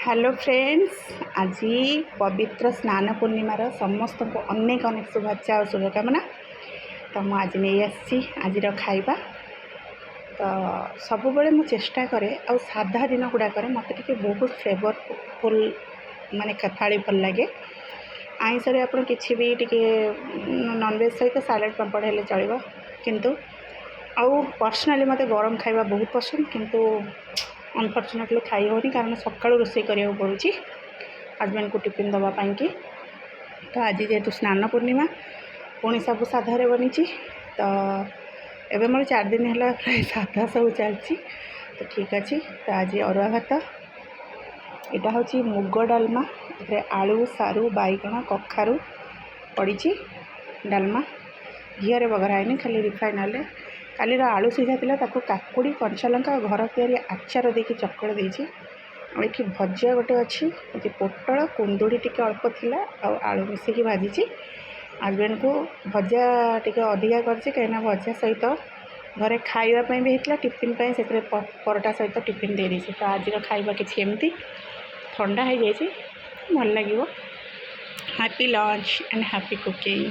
Hello friends, आज पवित्र स्नान पूर्णिमार समस्त को अनेक अनेक शुभेच्छा और शुभकामना। तो मुझे आज नहीं आज खाइबा तो सब बेले मु चेष्टा करे आ साधा दिन गुड़ाक मत बहुत फ्लेवरफुल माने थाली भल लगे। आईंस आप कि भी नॉनवेज सहित सालाड पापड़ हेल्ले चलो, किंतु आउ पर्सनाली मत गरम खाइबा बहुत पसंद, किंतु अनफर्चुनेटली खाई होनी कारण सका रोषे करा पड़ी हजबैंड को टिफिन दवापाई कि। तो आज जेहेतु स्नान पूर्णिमा पुणी सब साधारे बनी, तो एवं मोर 4 दिन है प्राय साधा सब चलती। तो ठीक अच्छे। तो आज अरुआ भात, यहाँ हूँ मुग डालमा, आलू सारू बैगण कखारू पड़ी डालमा घीरे बगराएनि खाली रिफाइन ऑयल। काली आलू सीझा था काकुड़ी कंचा लंका घर तैयारी आचार देकी चकड़ देती। ये भजिया गोटे अच्छी पोटल कुंदुड़ी टी अल्प थिला आलू मिसेकी भाजी। हजबैंड को भजा टी अधिका करना भजा सहित घरे खावाई भी होता टिफिन से परोटा सहित टिफिन दे दी। तो आज खाइबा किसी एमती ठंडा हो जाए भल लगे। Happy lunch and happy cooking.